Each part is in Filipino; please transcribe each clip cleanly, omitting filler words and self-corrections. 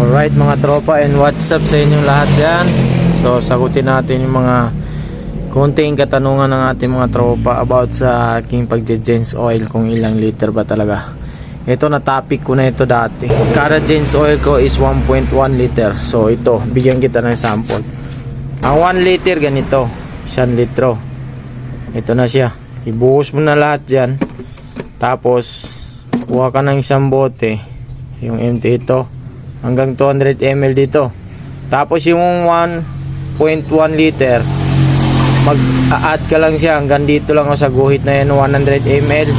Alright mga tropa, and what's up sa inyong lahat dyan. So sagutin natin yung mga konting katanungan ng ating mga tropa about sa aking pagje-Gens oil, kung ilang liter ba talaga. Ito, na topic ko na ito dati. Kada Gens oil ko is 1.1 liter. So ito, bigyan kita ng sample. Ang 1 liter ganito, 1 litro. Ito na siya. Ibuhos mo na lahat dyan. Tapos kuha ka ng isang bote, yung empty ito, hanggang 200 ml dito. Tapos yung 1.1 liter, mag-a-add ka lang siya hanggang dito lang, o sa guhit na yan, 100 ml.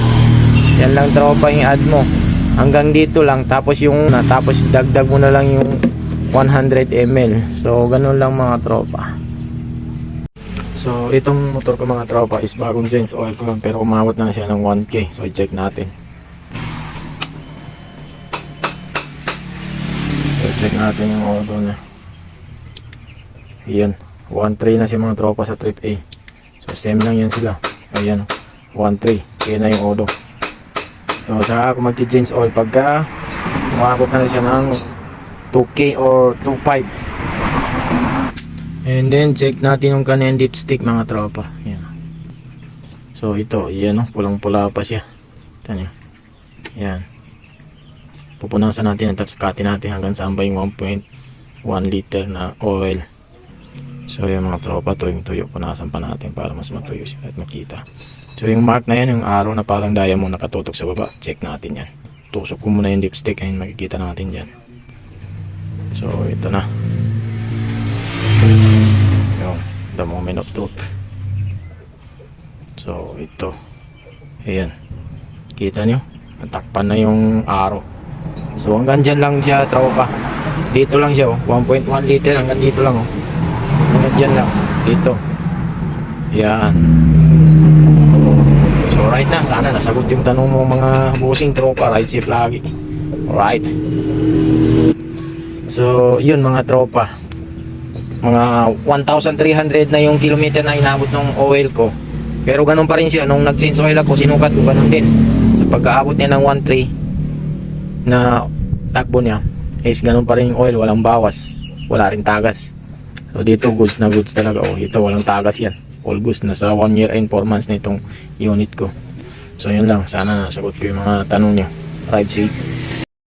Yan lang tropa yung add mo. Hanggang dito lang. Tapos dagdag mo na lang yung 100 ml. So ganun lang mga tropa. So itong motor ko mga tropa is bagong Gens oil ko lang, pero umabot na siya ng 1K. So i-check natin. Check natin yung odo niya. Ayan, 1.3 na siya mga tropa sa trip A. So same lang yan sila. Ayan, 1.3. Kaya na yung odo. So saka ako mag-change oil pagka umabot na siya ng 2K or 2.5. And then check natin yung kanyang dipstick mga tropa. Ayan. So ito, ayan, pulang-pula pa siya. Ito niyo. Ayan. Pupunasan natin at sukatin natin hanggang saan ba yung 1.1 liter na oil. So yung mga tropa, tuyong-tuyo, punasan pa natin para mas matuyo siya at makita. So yung mark na yan, yung arrow na parang diamond nakatutok sa baba, check natin yan. Tusok ko muna yung dipstick, ayun, makikita natin dyan. So ito na yung the moment of truth. So ito, ayan, kita nyo, natakpan na yung arrow. So hanggang dyan lang siya tropa. Dito lang siya, 1.1 liter, hanggang dito lang, hanggang dyan lang, dito. Yan. So right na, sana nasagot yung tanong mo mga busing tropa. Ride safe lagi. Alright. So yun mga tropa, mga 1,300 na yung kilometer na inabot ng oil ko. Pero ganun pa rin siya, nung nag-Gens oil ako, sinukat ko ganun din. Sa pagkaabot niya ng 1.3 na takbo niya is ganun pa rin yung oil, walang bawas, wala rin tagas. So dito goods na goods talaga. Oh, ito walang tagas yan, all goods. Nasa 1 year and 4 months na itong unit ko. So yun lang, sana nasagot ko yung mga tanong niyo. Drive safe.